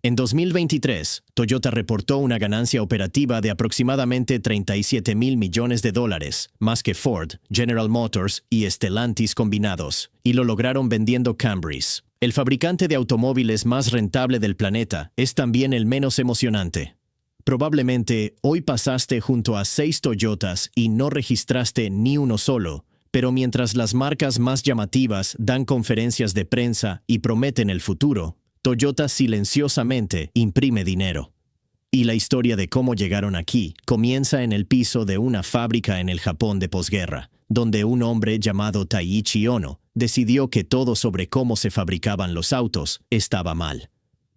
En 2023, Toyota reportó una ganancia operativa de aproximadamente $37,000 millones, más que Ford, General Motors y Stellantis combinados, y lo lograron vendiendo Camrys. El fabricante de automóviles más rentable del planeta es también el menos emocionante. Probablemente hoy pasaste junto a 6 Toyotas y no registraste ni uno solo, pero mientras las marcas más llamativas dan conferencias de prensa y prometen el futuro, Toyota silenciosamente imprime dinero. Y la historia de cómo llegaron aquí comienza en el piso de una fábrica en el Japón de posguerra, donde un hombre llamado Taiichi Ohno decidió que todo sobre cómo se fabricaban los autos estaba mal.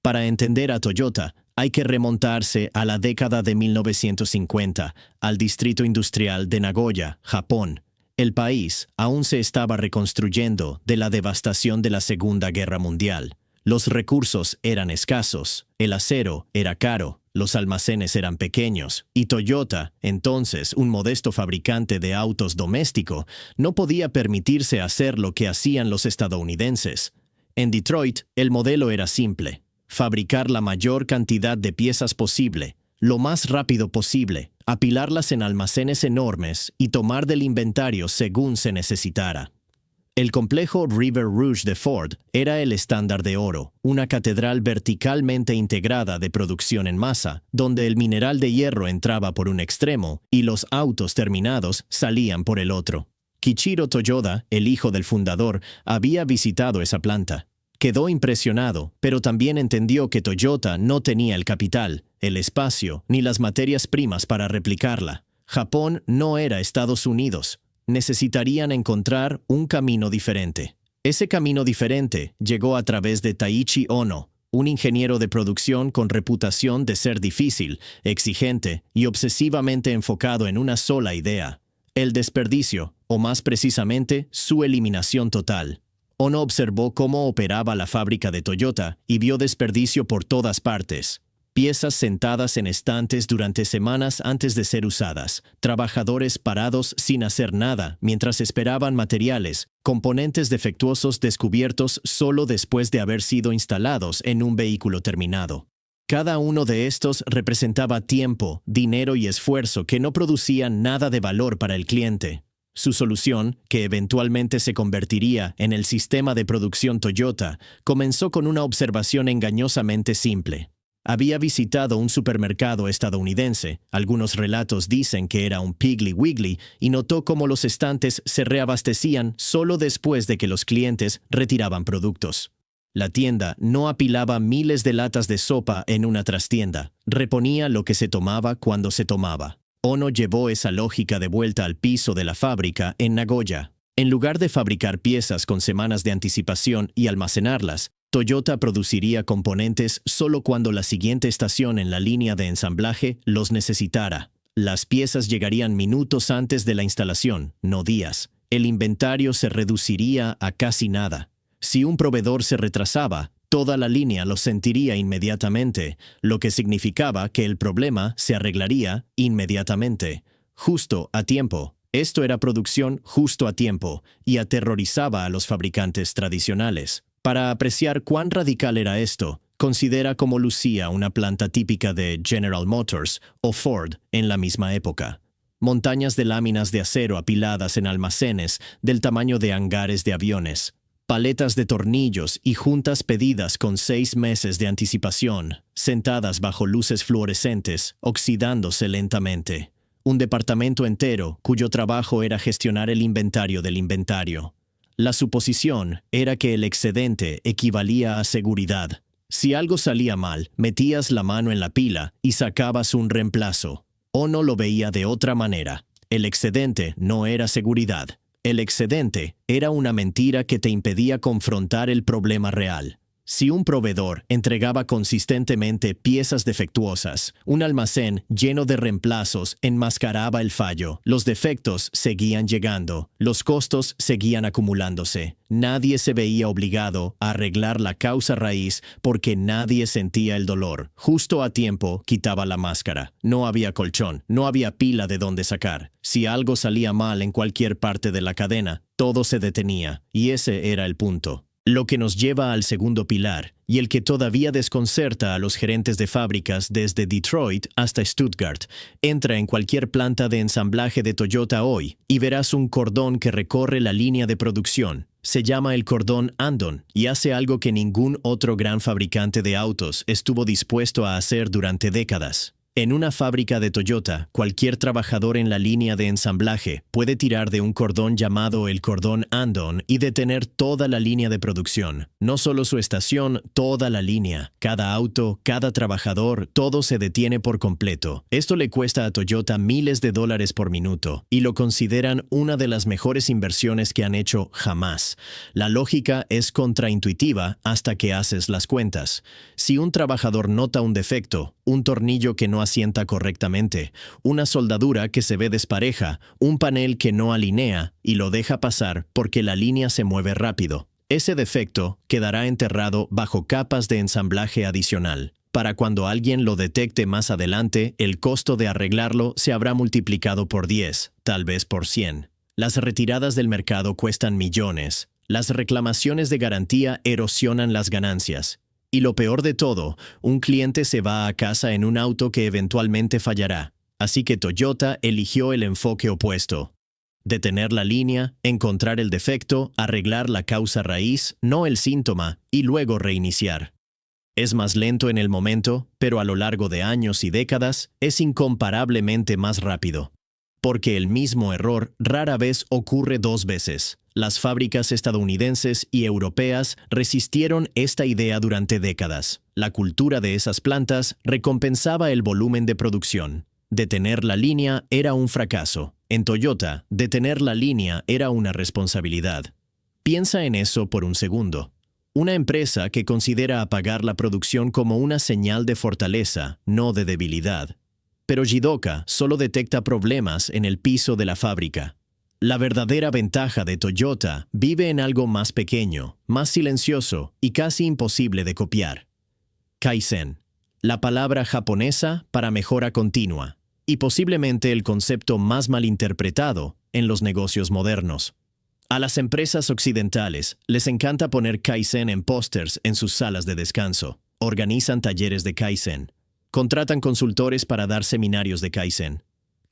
Para entender a Toyota, hay que remontarse a la década de 1950, al distrito industrial de Nagoya, Japón. El país aún se estaba reconstruyendo de la devastación de la Segunda Guerra Mundial. Los recursos eran escasos, el acero era caro, los almacenes eran pequeños, y Toyota, entonces un modesto fabricante de autos doméstico, no podía permitirse hacer lo que hacían los estadounidenses. En Detroit, el modelo era simple: fabricar la mayor cantidad de piezas posible, lo más rápido posible, apilarlas en almacenes enormes y tomar del inventario según se necesitara. El complejo River Rouge de Ford era el estándar de oro, una catedral verticalmente integrada de producción en masa, donde el mineral de hierro entraba por un extremo y los autos terminados salían por el otro. Kiichiro Toyoda, el hijo del fundador, había visitado esa planta. Quedó impresionado, pero también entendió que Toyota no tenía el capital, el espacio ni las materias primas para replicarla. Japón no era Estados Unidos. Necesitarían encontrar un camino diferente. Ese camino diferente llegó a través de Taiichi Ohno, un ingeniero de producción con reputación de ser difícil, exigente y obsesivamente enfocado en una sola idea: el desperdicio, o más precisamente, su eliminación total. Ohno observó cómo operaba la fábrica de Toyota y vio desperdicio por todas partes. Piezas sentadas en estantes durante semanas antes de ser usadas, trabajadores parados sin hacer nada mientras esperaban materiales, componentes defectuosos descubiertos solo después de haber sido instalados en un vehículo terminado. Cada uno de estos representaba tiempo, dinero y esfuerzo que no producían nada de valor para el cliente. Su solución, que eventualmente se convertiría en el sistema de producción Toyota, comenzó con una observación engañosamente simple. Había visitado un supermercado estadounidense, algunos relatos dicen que era un Piggly Wiggly, y notó cómo los estantes se reabastecían solo después de que los clientes retiraban productos. La tienda no apilaba miles de latas de sopa en una trastienda, reponía lo que se tomaba cuando se tomaba. Ohno llevó esa lógica de vuelta al piso de la fábrica en Nagoya. En lugar de fabricar piezas con semanas de anticipación y almacenarlas, Toyota produciría componentes solo cuando la siguiente estación en la línea de ensamblaje los necesitara. Las piezas llegarían minutos antes de la instalación, no días. El inventario se reduciría a casi nada. Si un proveedor se retrasaba, toda la línea lo sentiría inmediatamente, lo que significaba que el problema se arreglaría inmediatamente, justo a tiempo. Esto era producción justo a tiempo y aterrorizaba a los fabricantes tradicionales. Para apreciar cuán radical era esto, considera cómo lucía una planta típica de General Motors o Ford en la misma época. Montañas de láminas de acero apiladas en almacenes del tamaño de hangares de aviones, paletas de tornillos y juntas pedidas con 6 meses de anticipación, sentadas bajo luces fluorescentes, oxidándose lentamente. Un departamento entero cuyo trabajo era gestionar el inventario del inventario. La suposición era que el excedente equivalía a seguridad. Si algo salía mal, metías la mano en la pila y sacabas un reemplazo. Ohno lo veía de otra manera. El excedente no era seguridad. El excedente era una mentira que te impedía confrontar el problema real. Si un proveedor entregaba consistentemente piezas defectuosas, un almacén lleno de reemplazos enmascaraba el fallo. Los defectos seguían llegando, los costos seguían acumulándose. Nadie se veía obligado a arreglar la causa raíz porque nadie sentía el dolor. Justo a tiempo quitaba la máscara. No había colchón, no había pila de dónde sacar. Si algo salía mal en cualquier parte de la cadena, todo se detenía, y ese era el punto. Lo que nos lleva al segundo pilar, y el que todavía desconcerta a los gerentes de fábricas desde Detroit hasta Stuttgart. Entra en cualquier planta de ensamblaje de Toyota hoy y verás un cordón que recorre la línea de producción. Se llama el cordón Andon y hace algo que ningún otro gran fabricante de autos estuvo dispuesto a hacer durante décadas. En una fábrica de Toyota, cualquier trabajador en la línea de ensamblaje puede tirar de un cordón llamado el cordón Andon y detener toda la línea de producción. No solo su estación, toda la línea. Cada auto, cada trabajador, todo se detiene por completo. Esto le cuesta a Toyota miles de dólares por minuto y lo consideran una de las mejores inversiones que han hecho jamás. La lógica es contraintuitiva hasta que haces las cuentas. Si un trabajador nota un defecto, un tornillo que no asienta correctamente, una soldadura que se ve despareja, un panel que no alinea y lo deja pasar porque la línea se mueve rápido. Ese defecto quedará enterrado bajo capas de ensamblaje adicional. Para cuando alguien lo detecte más adelante, el costo de arreglarlo se habrá multiplicado por 10, tal vez por 100. Las retiradas del mercado cuestan millones. Las reclamaciones de garantía erosionan las ganancias. Y lo peor de todo, un cliente se va a casa en un auto que eventualmente fallará. Así que Toyota eligió el enfoque opuesto. Detener la línea, encontrar el defecto, arreglar la causa raíz, no el síntoma, y luego reiniciar. Es más lento en el momento, pero a lo largo de años y décadas es incomparablemente más rápido. Porque el mismo error rara vez ocurre dos veces. Las fábricas estadounidenses y europeas resistieron esta idea durante décadas. La cultura de esas plantas recompensaba el volumen de producción. Detener la línea era un fracaso. En Toyota, detener la línea era una responsabilidad. Piensa en eso por un segundo. Una empresa que considera apagar la producción como una señal de fortaleza, no de debilidad. Pero Jidoka solo detecta problemas en el piso de la fábrica. La verdadera ventaja de Toyota vive en algo más pequeño, más silencioso y casi imposible de copiar. Kaizen, la palabra japonesa para mejora continua, y posiblemente el concepto más malinterpretado en los negocios modernos. A las empresas occidentales les encanta poner Kaizen en pósters en sus salas de descanso. Organizan talleres de Kaizen. Contratan consultores para dar seminarios de Kaizen.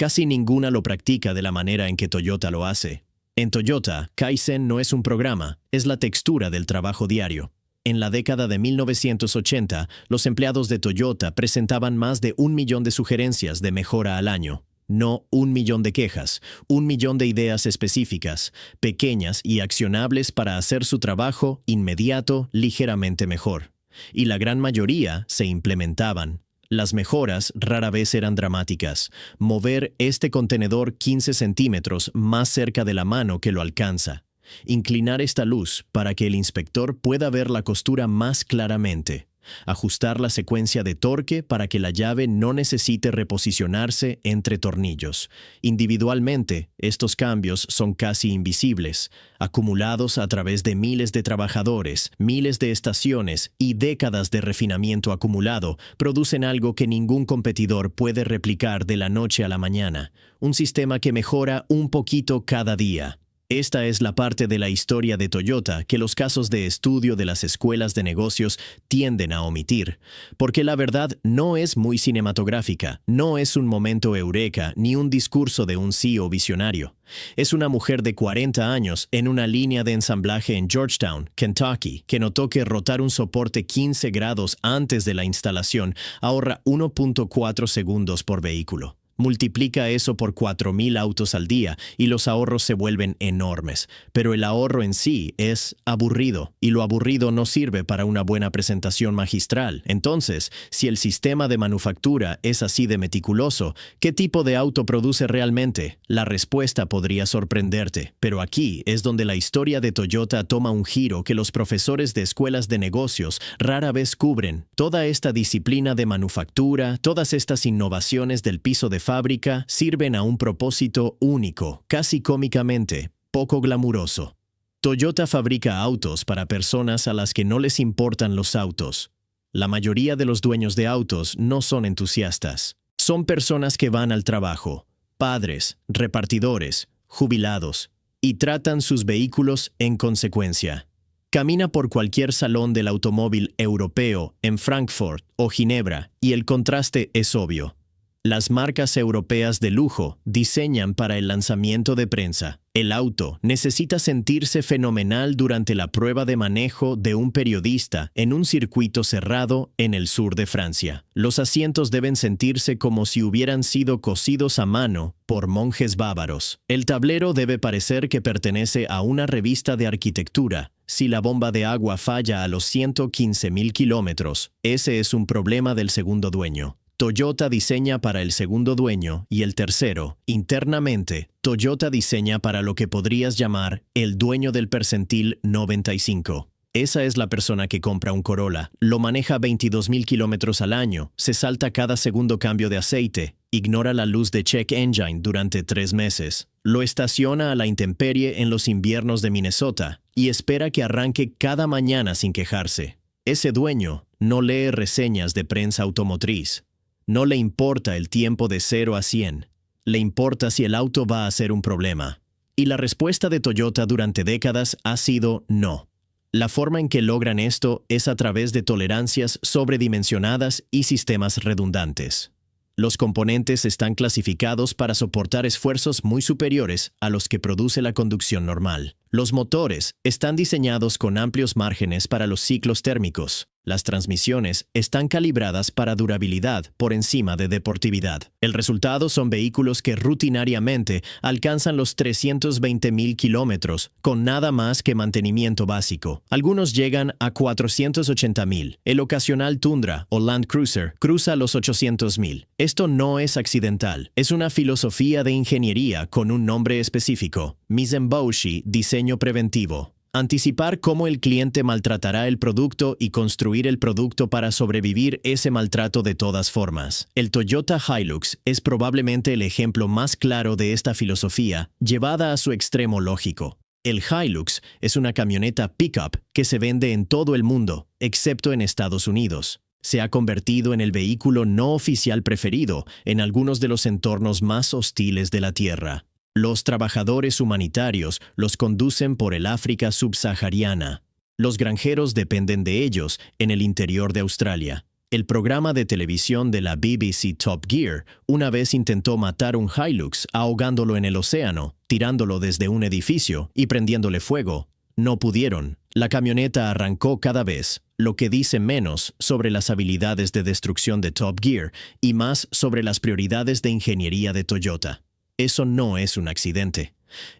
Casi ninguna lo practica de la manera en que Toyota lo hace. En Toyota, Kaizen no es un programa, es la textura del trabajo diario. En la década de 1980, los empleados de Toyota presentaban más de 1 millón de sugerencias de mejora al año. No 1 millón de quejas, 1 millón de ideas específicas, pequeñas y accionables para hacer su trabajo inmediato, ligeramente mejor. Y la gran mayoría se implementaban. Las mejoras rara vez eran dramáticas. Mover este contenedor 15 centímetros más cerca de la mano que lo alcanza. Inclinar esta luz para que el inspector pueda ver la costura más claramente. Ajustar la secuencia de torque para que la llave no necesite reposicionarse entre tornillos. Individualmente, estos cambios son casi invisibles, acumulados a través de miles de trabajadores, miles de estaciones y décadas de refinamiento acumulado, producen algo que ningún competidor puede replicar de la noche a la mañana. Un sistema que mejora un poquito cada día. Esta es la parte de la historia de Toyota que los casos de estudio de las escuelas de negocios tienden a omitir, porque la verdad no es muy cinematográfica, no es un momento eureka ni un discurso de un CEO visionario. Es una mujer de 40 años en una línea de ensamblaje en Georgetown, Kentucky, que notó que rotar un soporte 15 grados antes de la instalación ahorra 1.4 segundos por vehículo. Multiplica eso por 4,000 autos al día y los ahorros se vuelven enormes. Pero el ahorro en sí es aburrido, y lo aburrido no sirve para una buena presentación magistral. Entonces, si el sistema de manufactura es así de meticuloso, ¿qué tipo de auto produce realmente? La respuesta podría sorprenderte, pero aquí es donde la historia de Toyota toma un giro que los profesores de escuelas de negocios rara vez cubren. Toda esta disciplina de manufactura, todas estas innovaciones del piso de fábrica sirven a un propósito único, casi cómicamente, poco glamuroso. Toyota fabrica autos para personas a las que no les importan los autos. La mayoría de los dueños de autos no son entusiastas. Son personas que van al trabajo, padres, repartidores, jubilados, y tratan sus vehículos en consecuencia. Camina por cualquier salón del automóvil europeo en Frankfurt o Ginebra y el contraste es obvio. Las marcas europeas de lujo diseñan para el lanzamiento de prensa. El auto necesita sentirse fenomenal durante la prueba de manejo de un periodista en un circuito cerrado en el sur de Francia. Los asientos deben sentirse como si hubieran sido cosidos a mano por monjes bávaros. El tablero debe parecer que pertenece a una revista de arquitectura. Si la bomba de agua falla a los 115.000 kilómetros, ese es un problema del segundo dueño. Toyota diseña para el segundo dueño y el tercero. Internamente, Toyota diseña para lo que podrías llamar el dueño del percentil 95. Esa es la persona que compra un Corolla, lo maneja 22.000 kilómetros al año, se salta cada segundo cambio de aceite, ignora la luz de check engine durante 3 meses, lo estaciona a la intemperie en los inviernos de Minnesota y espera que arranque cada mañana sin quejarse. Ese dueño no lee reseñas de prensa automotriz. No le importa el tiempo de 0 a 100. Le importa si el auto va a ser un problema. Y la respuesta de Toyota durante décadas ha sido no. La forma en que logran esto es a través de tolerancias sobredimensionadas y sistemas redundantes. Los componentes están clasificados para soportar esfuerzos muy superiores a los que produce la conducción normal. Los motores están diseñados con amplios márgenes para los ciclos térmicos. Las transmisiones están calibradas para durabilidad por encima de deportividad. El resultado son vehículos que rutinariamente alcanzan los 320.000 kilómetros con nada más que mantenimiento básico. Algunos llegan a 480.000. El ocasional Tundra o Land Cruiser cruza los 800.000. Esto no es accidental. Es una filosofía de ingeniería con un nombre específico. Mise-en-bouche, diseño preventivo. Anticipar cómo el cliente maltratará el producto y construir el producto para sobrevivir ese maltrato de todas formas. El Toyota Hilux es probablemente el ejemplo más claro de esta filosofía, llevada a su extremo lógico. El Hilux es una camioneta pickup que se vende en todo el mundo, excepto en Estados Unidos. Se ha convertido en el vehículo no oficial preferido en algunos de los entornos más hostiles de la Tierra. Los trabajadores humanitarios los conducen por el África subsahariana. Los granjeros dependen de ellos en el interior de Australia. El programa de televisión de la BBC Top Gear una vez intentó matar un Hilux ahogándolo en el océano, tirándolo desde un edificio y prendiéndole fuego. No pudieron. La camioneta arrancó cada vez, lo que dice menos sobre las habilidades de destrucción de Top Gear y más sobre las prioridades de ingeniería de Toyota. Eso no es un accidente.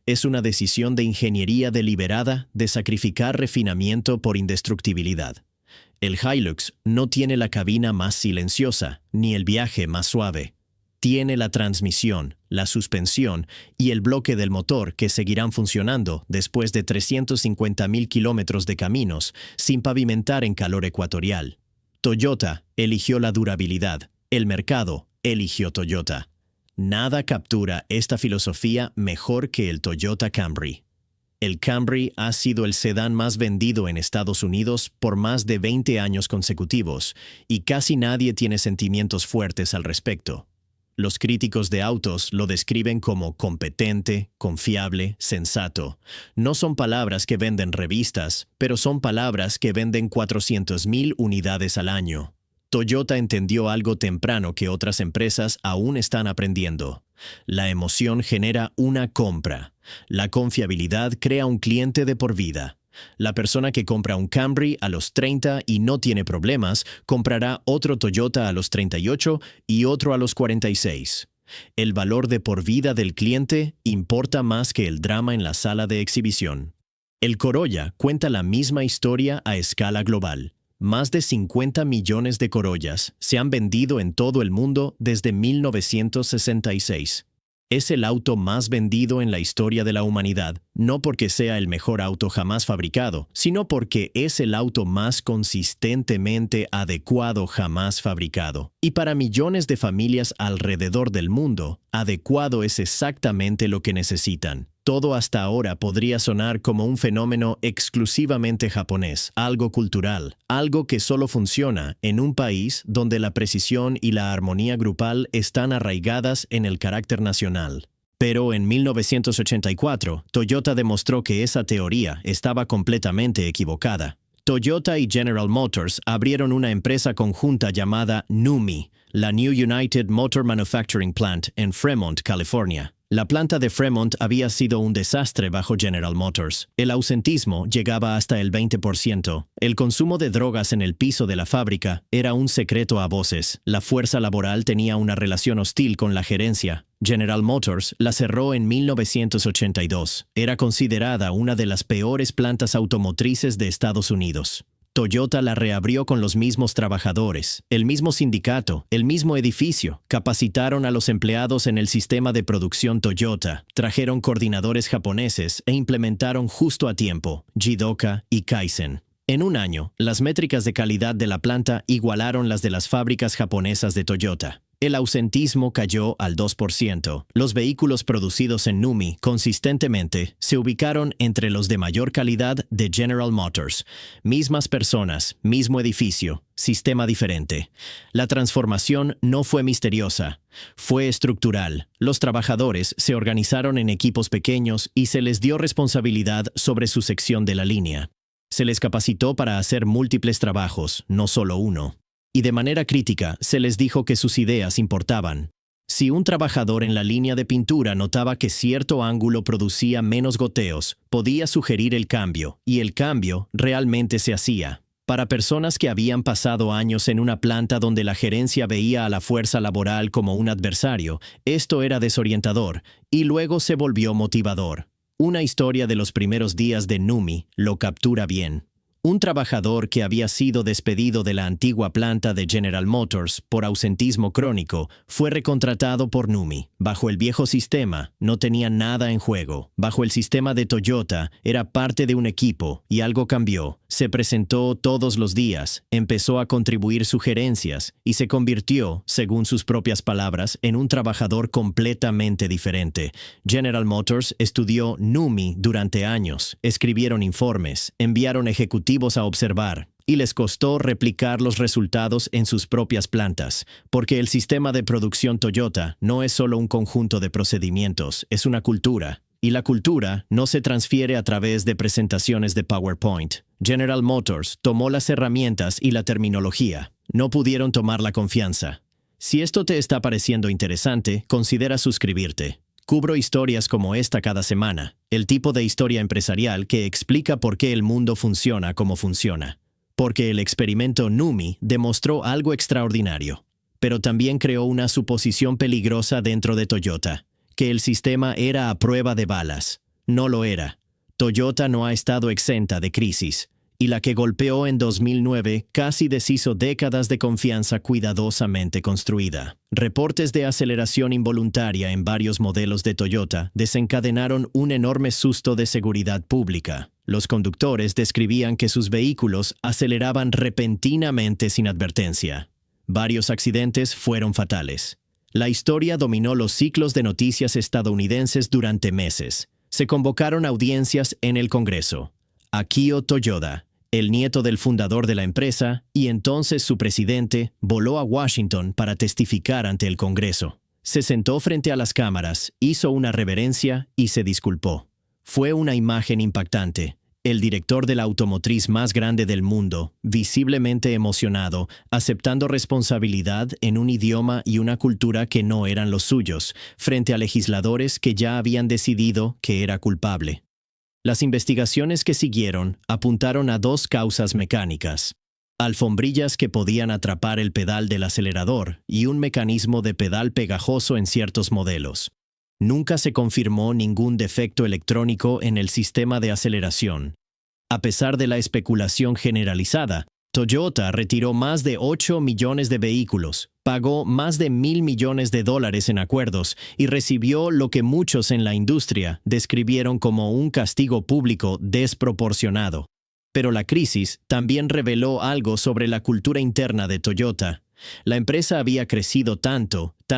Es una decisión de ingeniería deliberada de sacrificar refinamiento por indestructibilidad. El Hilux no tiene la cabina más silenciosa, ni el viaje más suave. Tiene la transmisión, la suspensión y el bloque del motor que seguirán funcionando después de 350.000 kilómetros de caminos sin pavimentar en calor ecuatorial. Toyota eligió la durabilidad. El mercado eligió Toyota. Nada captura esta filosofía mejor que el Toyota Camry. El Camry ha sido el sedán más vendido en Estados Unidos por más de 20 años consecutivos y casi nadie tiene sentimientos fuertes al respecto. Los críticos de autos lo describen como competente, confiable, sensato. No son palabras que venden revistas, pero son palabras que venden 400.000 unidades al año. Toyota entendió algo temprano que otras empresas aún están aprendiendo. La emoción genera una compra. La confiabilidad crea un cliente de por vida. La persona que compra un Camry a los 30 y no tiene problemas, comprará otro Toyota a los 38 y otro a los 46. El valor de por vida del cliente importa más que el drama en la sala de exhibición. El Corolla cuenta la misma historia a escala global. Más de 50 millones de Corollas se han vendido en todo el mundo desde 1966. Es el auto más vendido en la historia de la humanidad, no porque sea el mejor auto jamás fabricado, sino porque es el auto más consistentemente adecuado jamás fabricado. Y para millones de familias alrededor del mundo, adecuado es exactamente lo que necesitan. Todo hasta ahora podría sonar como un fenómeno exclusivamente japonés, algo cultural, algo que solo funciona en un país donde la precisión y la armonía grupal están arraigadas en el carácter nacional. Pero en 1984, Toyota demostró que esa teoría estaba completamente equivocada. Toyota y General Motors abrieron una empresa conjunta llamada NUMMI, la New United Motor Manufacturing Plant, en Fremont, California. La planta de Fremont había sido un desastre bajo General Motors. El ausentismo llegaba hasta el 20%. El consumo de drogas en el piso de la fábrica era un secreto a voces. La fuerza laboral tenía una relación hostil con la gerencia. General Motors la cerró en 1982. Era considerada una de las peores plantas automotrices de Estados Unidos. Toyota la reabrió con los mismos trabajadores, el mismo sindicato, el mismo edificio. Capacitaron a los empleados en el sistema de producción Toyota, trajeron coordinadores japoneses e implementaron justo a tiempo Jidoka y Kaizen. En un año, las métricas de calidad de la planta igualaron las de las fábricas japonesas de Toyota. El ausentismo cayó al 2%. Los vehículos producidos en NUMMI consistentemente se ubicaron entre los de mayor calidad de General Motors. Mismas personas, mismo edificio, sistema diferente. La transformación no fue misteriosa, fue estructural. Los trabajadores se organizaron en equipos pequeños y se les dio responsabilidad sobre su sección de la línea. Se les capacitó para hacer múltiples trabajos, no solo uno. Y de manera crítica se les dijo que sus ideas importaban. Si un trabajador en la línea de pintura notaba que cierto ángulo producía menos goteos, podía sugerir el cambio, y el cambio realmente se hacía. Para personas que habían pasado años en una planta donde la gerencia veía a la fuerza laboral como un adversario, esto era desorientador, y luego se volvió motivador. Una historia de los primeros días de NUMMI lo captura bien. Un trabajador que había sido despedido de la antigua planta de General Motors por ausentismo crónico fue recontratado por NUMMI. Bajo el viejo sistema, no tenía nada en juego. Bajo el sistema de Toyota, era parte de un equipo y algo cambió. Se presentó todos los días, empezó a contribuir sugerencias y se convirtió, según sus propias palabras, en un trabajador completamente diferente. General Motors estudió NUMMI durante años, escribieron informes, enviaron ejecutivos a observar, y les costó replicar los resultados en sus propias plantas, porque el sistema de producción Toyota no es solo un conjunto de procedimientos, es una cultura. Y la cultura no se transfiere a través de presentaciones de PowerPoint. General Motors tomó las herramientas y la terminología. No pudieron tomar la confianza. Si esto te está pareciendo interesante, considera suscribirte. Cubro historias como esta cada semana, el tipo de historia empresarial que explica por qué el mundo funciona como funciona. Porque el experimento NUMMI demostró algo extraordinario, pero también creó una suposición peligrosa dentro de Toyota, que el sistema era a prueba de balas. No lo era. Toyota no ha estado exenta de crisis, y la que golpeó en 2009 casi deshizo décadas de confianza cuidadosamente construida. Reportes de aceleración involuntaria en varios modelos de Toyota desencadenaron un enorme susto de seguridad pública. Los conductores describían que sus vehículos aceleraban repentinamente sin advertencia. Varios accidentes fueron fatales. La historia dominó los ciclos de noticias estadounidenses durante meses. Se convocaron audiencias en el Congreso. Akio Toyoda, el nieto del fundador de la empresa y entonces su presidente, voló a Washington para testificar ante el Congreso. Se sentó frente a las cámaras, hizo una reverencia y se disculpó. Fue una imagen impactante. El director de la automotriz más grande del mundo, visiblemente emocionado, aceptando responsabilidad en un idioma y una cultura que no eran los suyos, frente a legisladores que ya habían decidido que era culpable. Las investigaciones que siguieron apuntaron a dos causas mecánicas: alfombrillas que podían atrapar el pedal del acelerador y un mecanismo de pedal pegajoso en ciertos modelos. Nunca se confirmó ningún defecto electrónico en el sistema de aceleración. A pesar de la especulación generalizada, Toyota retiró más de 8 millones de vehículos, pagó más de $1.000 millones en acuerdos y recibió lo que muchos en la industria describieron como un castigo público desproporcionado. Pero la crisis también reveló algo sobre la cultura interna de Toyota. La empresa había crecido tan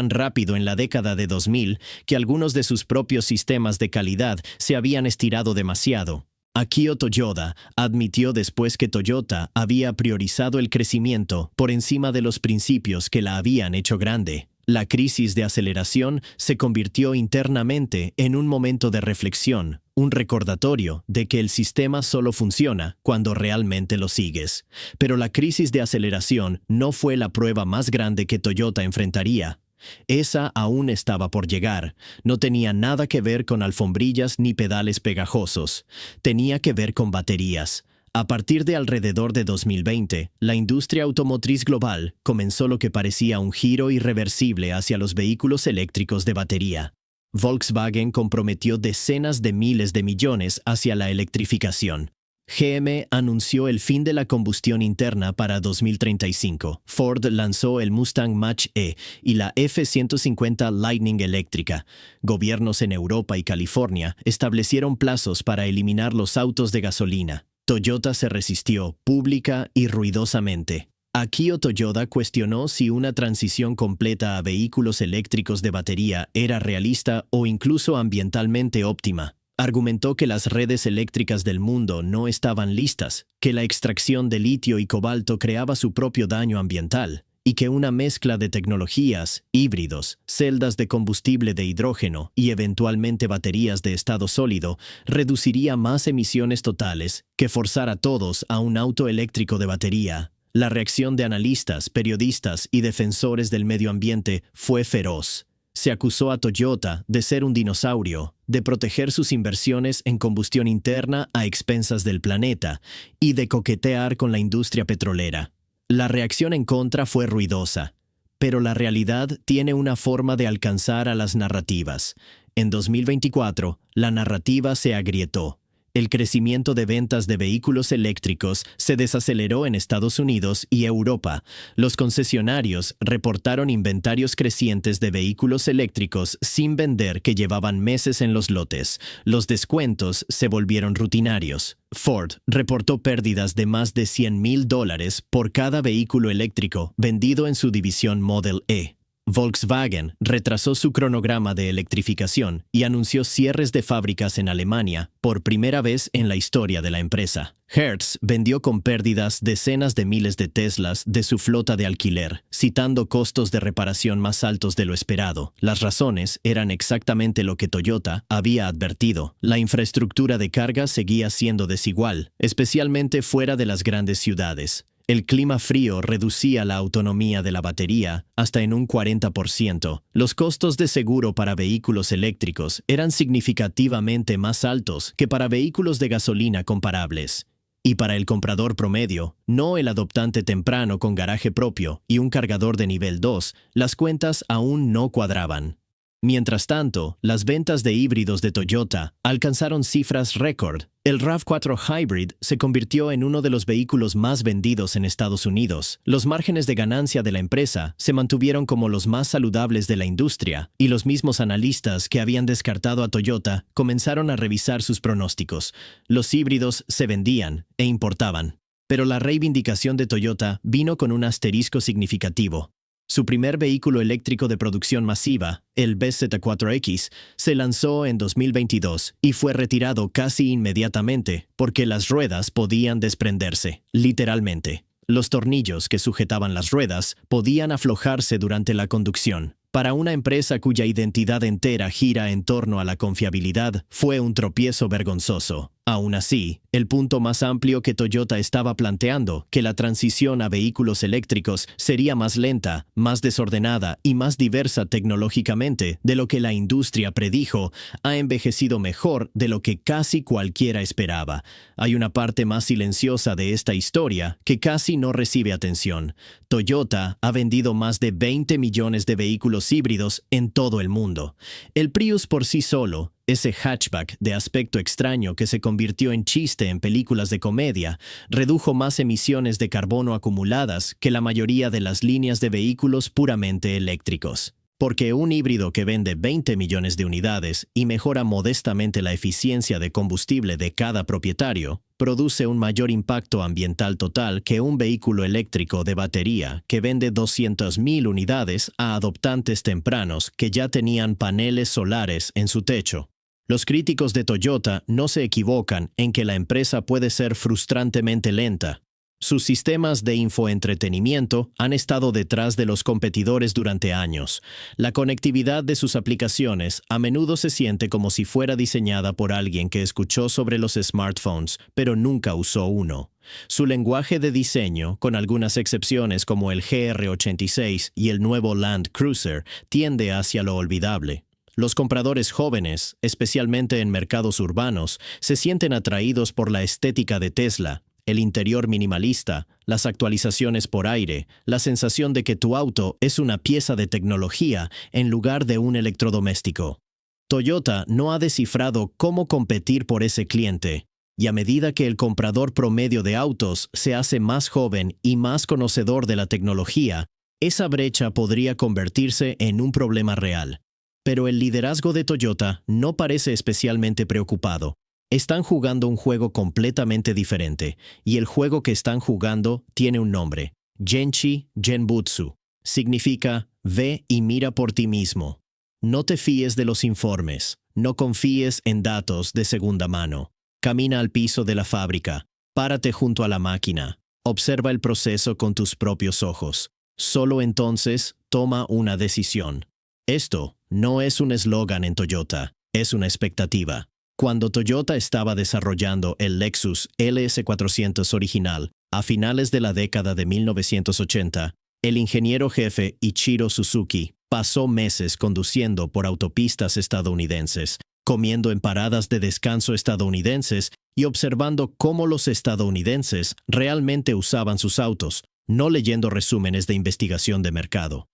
rápido en la década de 2000, que algunos de sus propios sistemas de calidad se habían estirado demasiado. Akio Toyoda admitió después que Toyota había priorizado el crecimiento por encima de los principios que la habían hecho grande. La crisis de aceleración se convirtió internamente en un momento de reflexión, un recordatorio de que el sistema solo funciona cuando realmente lo sigues. Pero la crisis de aceleración no fue la prueba más grande que Toyota enfrentaría. Esa aún estaba por llegar. No tenía nada que ver con alfombrillas ni pedales pegajosos. Tenía que ver con baterías. A partir de alrededor de 2020, la industria automotriz global comenzó lo que parecía un giro irreversible hacia los vehículos eléctricos de batería. Volkswagen comprometió decenas de miles de millones hacia la electrificación. GM anunció el fin de la combustión interna para 2035. Ford lanzó el Mustang Mach-E y la F-150 Lightning eléctrica. Gobiernos en Europa y California establecieron plazos para eliminar los autos de gasolina. Toyota se resistió, pública y ruidosamente. Akio Toyoda cuestionó si una transición completa a vehículos eléctricos de batería era realista o incluso ambientalmente óptima. Argumentó que las redes eléctricas del mundo no estaban listas, que la extracción de litio y cobalto creaba su propio daño ambiental, y que una mezcla de tecnologías, híbridos, celdas de combustible de hidrógeno y eventualmente baterías de estado sólido reduciría más emisiones totales que forzar a todos a un auto eléctrico de batería. La reacción de analistas, periodistas y defensores del medio ambiente fue feroz. Se acusó a Toyota de ser un dinosaurio, de proteger sus inversiones en combustión interna a expensas del planeta y de coquetear con la industria petrolera. La reacción en contra fue ruidosa, pero la realidad tiene una forma de alcanzar a las narrativas. En 2024, la narrativa se agrietó. El crecimiento de ventas de vehículos eléctricos se desaceleró en Estados Unidos y Europa. Los concesionarios reportaron inventarios crecientes de vehículos eléctricos sin vender que llevaban meses en los lotes. Los descuentos se volvieron rutinarios. Ford reportó pérdidas de más de $100,000 por cada vehículo eléctrico vendido en su división Model E. Volkswagen retrasó su cronograma de electrificación y anunció cierres de fábricas en Alemania por primera vez en la historia de la empresa. Hertz vendió con pérdidas decenas de miles de Teslas de su flota de alquiler, citando costos de reparación más altos de lo esperado. Las razones eran exactamente lo que Toyota había advertido. La infraestructura de carga seguía siendo desigual, especialmente fuera de las grandes ciudades. El clima frío reducía la autonomía de la batería hasta en un 40%. Los costos de seguro para vehículos eléctricos eran significativamente más altos que para vehículos de gasolina comparables. Y para el comprador promedio, no el adoptante temprano con garaje propio y un cargador de nivel 2, las cuentas aún no cuadraban. Mientras tanto, las ventas de híbridos de Toyota alcanzaron cifras récord. El RAV4 Hybrid se convirtió en uno de los vehículos más vendidos en Estados Unidos. Los márgenes de ganancia de la empresa se mantuvieron como los más saludables de la industria, y los mismos analistas que habían descartado a Toyota comenzaron a revisar sus pronósticos. Los híbridos se vendían e importaban. Pero la reivindicación de Toyota vino con un asterisco significativo. Su primer vehículo eléctrico de producción masiva, el BZ4X, se lanzó en 2022 y fue retirado casi inmediatamente porque las ruedas podían desprenderse, literalmente. Los tornillos que sujetaban las ruedas podían aflojarse durante la conducción. Para una empresa cuya identidad entera gira en torno a la confiabilidad, fue un tropiezo vergonzoso. Aún así, el punto más amplio que Toyota estaba planteando, que la transición a vehículos eléctricos sería más lenta, más desordenada y más diversa tecnológicamente de lo que la industria predijo, ha envejecido mejor de lo que casi cualquiera esperaba. Hay una parte más silenciosa de esta historia que casi no recibe atención. Toyota ha vendido más de 20 millones de vehículos híbridos en todo el mundo. El Prius por sí solo, ese hatchback de aspecto extraño que se convirtió en chiste en películas de comedia, redujo más emisiones de carbono acumuladas que la mayoría de las líneas de vehículos puramente eléctricos. Porque un híbrido que vende 20 millones de unidades y mejora modestamente la eficiencia de combustible de cada propietario, produce un mayor impacto ambiental total que un vehículo eléctrico de batería que vende 200,000 unidades a adoptantes tempranos que ya tenían paneles solares en su techo. Los críticos de Toyota no se equivocan en que la empresa puede ser frustrantemente lenta. Sus sistemas de infoentretenimiento han estado detrás de los competidores durante años. La conectividad de sus aplicaciones a menudo se siente como si fuera diseñada por alguien que escuchó sobre los smartphones, pero nunca usó uno. Su lenguaje de diseño, con algunas excepciones como el GR86 y el nuevo Land Cruiser, tiende hacia lo olvidable. Los compradores jóvenes, especialmente en mercados urbanos, se sienten atraídos por la estética de Tesla, el interior minimalista, las actualizaciones por aire, la sensación de que tu auto es una pieza de tecnología en lugar de un electrodoméstico. Toyota no ha descifrado cómo competir por ese cliente, y a medida que el comprador promedio de autos se hace más joven y más conocedor de la tecnología, esa brecha podría convertirse en un problema real. Pero el liderazgo de Toyota no parece especialmente preocupado. Están jugando un juego completamente diferente, y el juego que están jugando tiene un nombre: Genchi Genbutsu. Significa, ve y mira por ti mismo. No te fíes de los informes, no confíes en datos de segunda mano. Camina al piso de la fábrica, párate junto a la máquina, observa el proceso con tus propios ojos. Solo entonces toma una decisión. Esto no es un eslogan en Toyota, es una expectativa. Cuando Toyota estaba desarrollando el Lexus LS400 original, a finales de la década de 1980, el ingeniero jefe Ichiro Suzuki pasó meses conduciendo por autopistas estadounidenses, comiendo en paradas de descanso estadounidenses y observando cómo los estadounidenses realmente usaban sus autos, no leyendo resúmenes de investigación de mercado.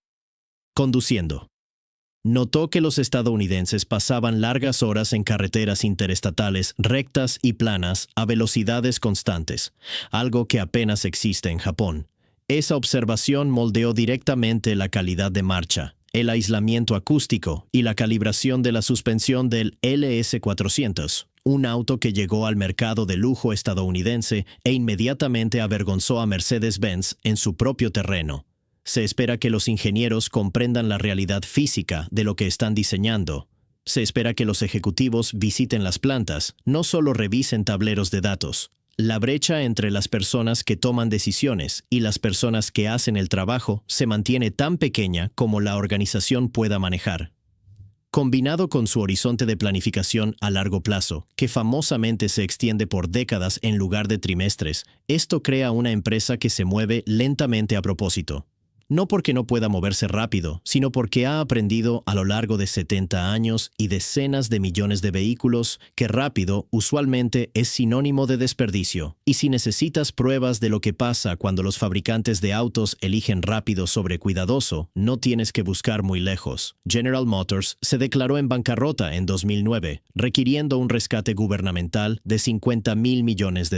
Conduciendo. Notó que los estadounidenses pasaban largas horas en carreteras interestatales rectas y planas a velocidades constantes, algo que apenas existe en Japón. Esa observación moldeó directamente la calidad de marcha, el aislamiento acústico y la calibración de la suspensión del LS400, un auto que llegó al mercado de lujo estadounidense e inmediatamente avergonzó a Mercedes-Benz en su propio terreno. Se espera que los ingenieros comprendan la realidad física de lo que están diseñando. Se espera que los ejecutivos visiten las plantas, no solo revisen tableros de datos. La brecha entre las personas que toman decisiones y las personas que hacen el trabajo se mantiene tan pequeña como la organización pueda manejar. Combinado con su horizonte de planificación a largo plazo, que famosamente se extiende por décadas en lugar de trimestres, esto crea una empresa que se mueve lentamente a propósito. No porque no pueda moverse rápido, sino porque ha aprendido a lo largo de 70 años y decenas de millones de vehículos que rápido usualmente es sinónimo de desperdicio. Y si necesitas pruebas de lo que pasa cuando los fabricantes de autos eligen rápido sobre cuidadoso, no tienes que buscar muy lejos. General Motors se declaró en bancarrota en 2009, requiriendo un rescate gubernamental de $50,000 millones.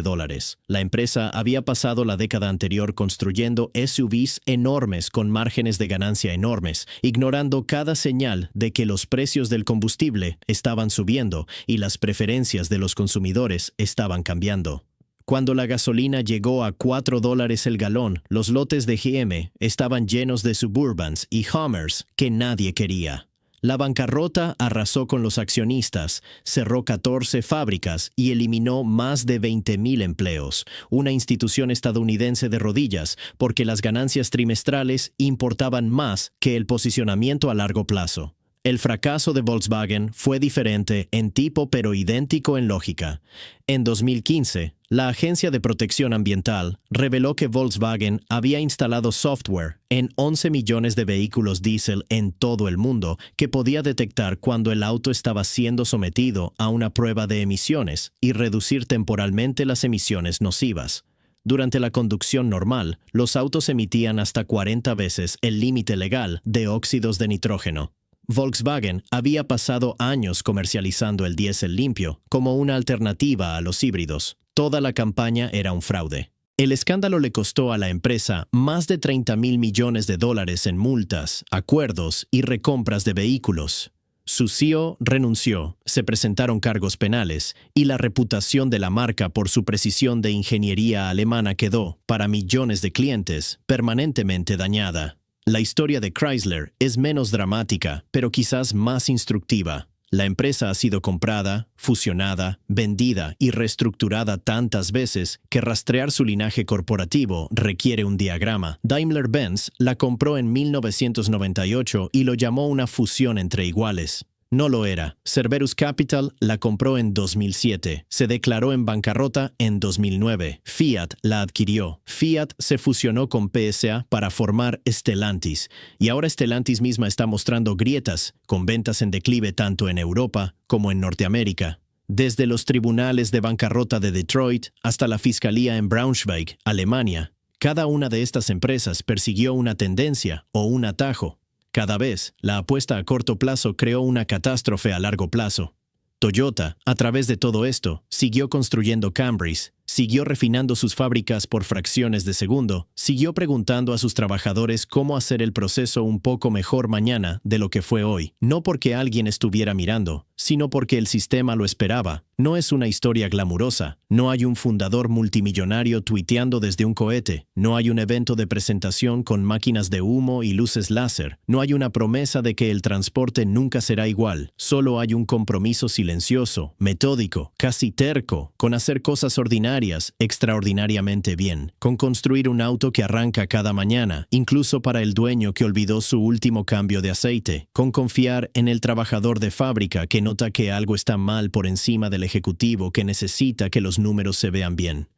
La empresa había pasado la década anterior construyendo SUVs enormes con márgenes de ganancia enormes, ignorando cada señal de que los precios del combustible estaban subiendo y las preferencias de los consumidores estaban cambiando. Cuando la gasolina llegó a $4 el galón, los lotes de GM estaban llenos de Suburbans y Hummers que nadie quería. La bancarrota arrasó con los accionistas, cerró 14 fábricas y eliminó más de 20,000 empleos, una institución estadounidense de rodillas, porque las ganancias trimestrales importaban más que el posicionamiento a largo plazo. El fracaso de Volkswagen fue diferente en tipo pero idéntico en lógica. En 2015, la Agencia de Protección Ambiental reveló que Volkswagen había instalado software en 11 millones de vehículos diésel en todo el mundo que podía detectar cuando el auto estaba siendo sometido a una prueba de emisiones y reducir temporalmente las emisiones nocivas. Durante la conducción normal, los autos emitían hasta 40 veces el límite legal de óxidos de nitrógeno. Volkswagen había pasado años comercializando el diésel limpio como una alternativa a los híbridos. Toda la campaña era un fraude. El escándalo le costó a la empresa más de $30,000 millones en multas, acuerdos y recompras de vehículos. Su CEO renunció, se presentaron cargos penales y la reputación de la marca por su precisión de ingeniería alemana quedó, para millones de clientes, permanentemente dañada. La historia de Chrysler es menos dramática, pero quizás más instructiva. La empresa ha sido comprada, fusionada, vendida y reestructurada tantas veces que rastrear su linaje corporativo requiere un diagrama. Daimler-Benz la compró en 1998 y lo llamó una fusión entre iguales. No lo era. Cerberus Capital la compró en 2007. Se declaró en bancarrota en 2009. Fiat la adquirió. Fiat se fusionó con PSA para formar Stellantis. Y ahora Stellantis misma está mostrando grietas, con ventas en declive tanto en Europa como en Norteamérica. Desde los tribunales de bancarrota de Detroit hasta la fiscalía en Braunschweig, Alemania, cada una de estas empresas persiguió una tendencia o un atajo. Cada vez, la apuesta a corto plazo creó una catástrofe a largo plazo. Toyota, a través de todo esto, siguió construyendo Camrys, siguió refinando sus fábricas por fracciones de segundo, siguió preguntando a sus trabajadores cómo hacer el proceso un poco mejor mañana de lo que fue hoy, no porque alguien estuviera mirando, sino porque el sistema lo esperaba. No es una historia glamurosa, no hay un fundador multimillonario tuiteando desde un cohete, no hay un evento de presentación con máquinas de humo y luces láser, no hay una promesa de que el transporte nunca será igual, solo hay un compromiso silencioso, metódico, casi terco, con hacer cosas ordinarias extraordinariamente bien, con construir un auto que arranca cada mañana, incluso para el dueño que olvidó su último cambio de aceite, con confiar en el trabajador de fábrica que nota que algo está mal por encima del ejecutivo que necesita que los números se vean bien.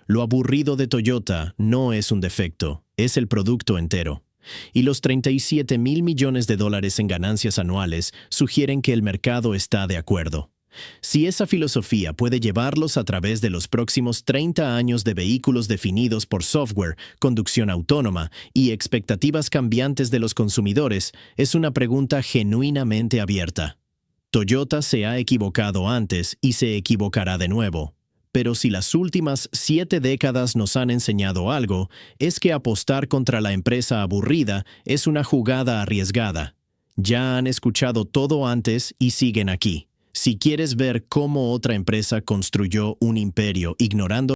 Lo aburrido de Toyota no es un defecto, es el producto entero. Y los 37.000 millones de dólares en ganancias anuales sugieren que el mercado está de acuerdo. Si esa filosofía puede llevarlos a través de los próximos 30 años de vehículos definidos por software, conducción autónoma y expectativas cambiantes de los consumidores, es una pregunta genuinamente abierta. Toyota se ha equivocado antes y se equivocará de nuevo. Pero si las últimas 7 décadas nos han enseñado algo, es que apostar contra la empresa aburrida es una jugada arriesgada. Ya han escuchado todo antes y siguen aquí. Si quieres ver cómo otra empresa construyó un imperio ignorando